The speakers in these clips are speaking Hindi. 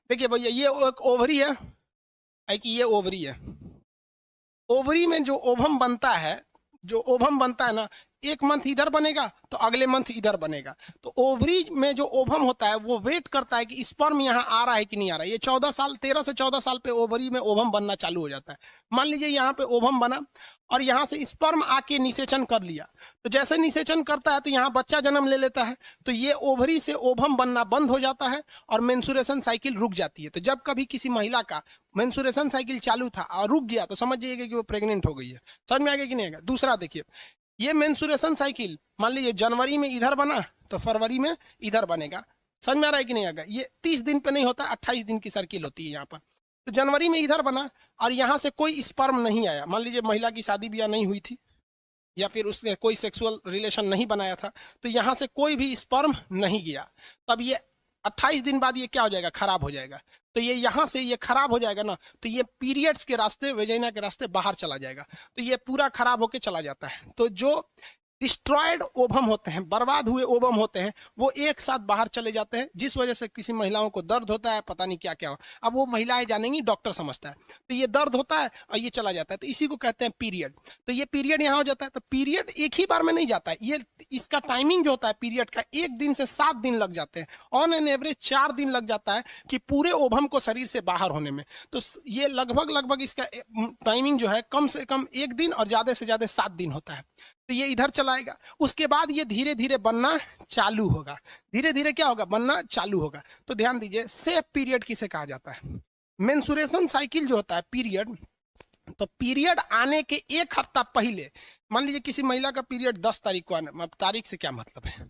देखिए भैया, ये एक ओवरी है कि ये ओवरी है। ओवरी में जो ओवम बनता है ना, एक मंथ इधर बनेगा तो अगले मंथ इधर बनेगा। तो ओवरी में जो ओवम होता है वो वेट करता है कि स्पर्म यहाँ आ रहा है कि नहीं आ रहा है। ये 13 से 14 साल पे ओवरी में ओवम बनना चालू हो जाता है। मान लीजिए यहाँ पे ओवम बना और यहाँ से स्पर्म आके निषेचन कर लिया, तो जैसे निषेचन करता है तो यहाँ बच्चा जन्म ले लेता है, तो ये ओवरी से ओवम बनना बंद हो जाता है और मेंसुरेशन साइकिल रुक जाती है। तो जब कभी किसी महिला का मेंसुरेशन साइकिल चालू था और रुक गया तो समझ जाइएगा कि वो प्रेग्नेंट हो गई है। समझ में आ गया कि नहीं आएगा? दूसरा देखिए, ये मेंसुरेशन साइकिल मान लीजिए जनवरी में इधर बना तो फरवरी में इधर बनेगा। समझ में आ रहा है कि नहीं आएगा? ये 30 दिन पे नहीं होता, 28 दिन की सर्किल होती है यहाँ पर। तो जनवरी में इधर बना और यहाँ से कोई स्पर्म नहीं आया, मान लीजिए महिला की शादी ब्याह नहीं हुई थी या फिर उसने कोई सेक्सुअल रिलेशन नहीं बनाया था, तो यहाँ से कोई भी स्पर्म नहीं गया। तब ये 28 दिन बाद ये क्या हो जाएगा? खराब हो जाएगा। तो ये यहाँ से ये खराब हो जाएगा ना, तो ये पीरियड्स के रास्ते, वेजाइना के रास्ते बाहर चला जाएगा, तो ये पूरा खराब होके चला जाता है। तो जो डिस्ट्रॉयड ओवम होते हैं, बर्बाद हुए ओवम होते हैं, वो एक साथ बाहर चले जाते हैं, जिस वजह से किसी महिलाओं को दर्द होता है, पता नहीं क्या क्या हो। अब वो महिलाएं जानेंगी, डॉक्टर समझता है। तो ये दर्द होता है और ये चला जाता है, तो इसी को कहते हैं पीरियड। तो ये पीरियड यहाँ हो जाता है। तो पीरियड एक ही बार में नहीं जाता है, ये इसका टाइमिंग जो होता है पीरियड का 1 दिन से 7 दिन लग जाते हैं। ऑन एन एवरेज 4 दिन लग जाता है कि पूरे ओवम को शरीर से बाहर होने में। तो ये लगभग इसका टाइमिंग जो है कम से कम 1 दिन और ज्यादा से ज्यादा 7 दिन होता है। तो ये इधर चलाएगा, उसके बाद ये धीरे धीरे बनना चालू होगा। धीरे धीरे क्या होगा? बनना चालू होगा। तो ध्यान दीजिए, सेफ पीरियड किसे कहा जाता है? मेंसुरेशन साइकिल जो होता है पीरियड, तो पीरियड आने के 1 हफ्ता पहले, मान लीजिए किसी महिला का पीरियड 10 तारीख को आने, तारीख से क्या मतलब है,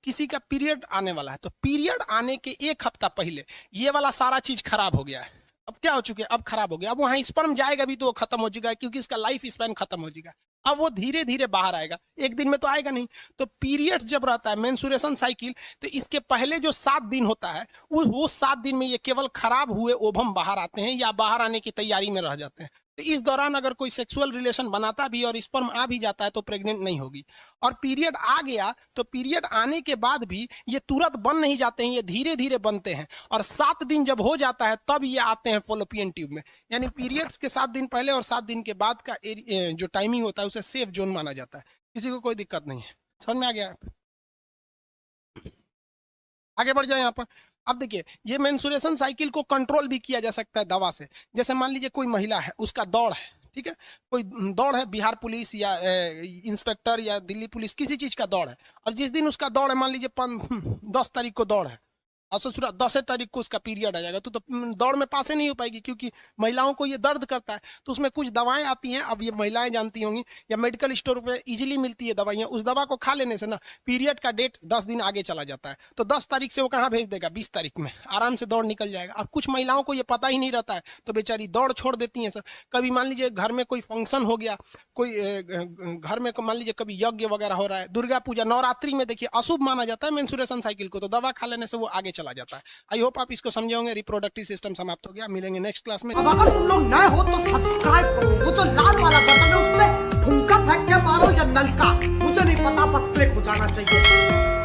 किसी का पीरियड आने वाला है, तो पीरियड आने के 1 हफ्ता पहले ये वाला सारा चीज खराब हो गया है। अब क्या हो चुके हैं? अब खराब हो गया। अब वहां स्पर्म जाएगा भी तो वो खत्म हो जाएगा, क्योंकि इसका लाइफ स्पैन खत्म हो जाएगा। अब वो धीरे धीरे बाहर आएगा, 1 दिन में तो आएगा नहीं। तो पीरियड्स जब रहता है मेंसुरेशन साइकिल, तो इसके पहले जो 7 दिन होता है, वो 7 दिन में ये केवल खराब हुए ओवम बाहर आते हैं या बाहर आने की तैयारी में रह जाते हैं। तो इस दौरान अगर कोई सेक्सुअल रिलेशन बनाता भी और स्पर्म आ भी जाता है तो प्रेग्नेंट नहीं होगी। और पीरियड आ गया तो पीरियड आने के बाद भी ये तुरंत बन नहीं जाते हैं, ये धीरे धीरे बनते हैं। और 7 दिन जब हो जाता है तब ये आते हैं फॉलोपियन ट्यूब में। यानी पीरियड्स के 7 दिन पहले और 7 दिन के बाद का जो टाइमिंग होता है उसे सेफ जोन माना जाता है। किसी को कोई दिक्कत नहीं है? समझ में आ गया? आगे बढ़ जाए यहाँ पर। अब देखिए, ये मेंसुरेशन साइकिल को कंट्रोल भी किया जा सकता है दवा से। जैसे मान लीजिए कोई महिला है, उसका दौड़ है, ठीक है, कोई दौड़ है, बिहार पुलिस या इंस्पेक्टर या दिल्ली पुलिस, किसी चीज का दौड़ है, और जिस दिन उसका दौड़ है, मान लीजिए 10 तारीख को दौड़ है और ससुरा 10 तारीख को उसका पीरियड आ जाएगा, तो दौड़ में पास ही नहीं हो पाएगी, क्योंकि महिलाओं को ये दर्द करता है। तो उसमें कुछ दवाएं आती हैं, अब ये महिलाएं जानती होंगी, या मेडिकल स्टोर पे इजीली मिलती है दवाइयाँ। उस दवा को खा लेने से ना पीरियड का डेट 10 दिन आगे चला जाता है। तो 10 तारीख से वो कहाँ भेज देगा? 20 तारीख में आराम से दौड़ निकल जाएगा। अब कुछ महिलाओं को ये पता ही नहीं रहता है, तो बेचारी दौड़ छोड़ देती हैं सर। कभी मान लीजिए घर में कोई फंक्शन हो गया, कोई घर में मान लीजिए कभी यज्ञ वगैरह हो रहा है, दुर्गा पूजा, नवरात्रि में देखिए अशुभ माना जाता है मेंसुरेशन साइकिल को, तो दवा खा लेने से वो आगे चला जाता है। आई होप आप इसको समझे होंगे। रिप्रोडक्टिव सिस्टम समाप्त हो गया। मिलेंगे नेक्स्ट क्लास में। अब अगर तुम लोग नए हो तो सब्सक्राइब करो, वो जो लाल वाला बटन है उसमें ठुमका फेंक के मारो या नलका, मुझे नहीं पता, बस क्लिक हो जाना चाहिए।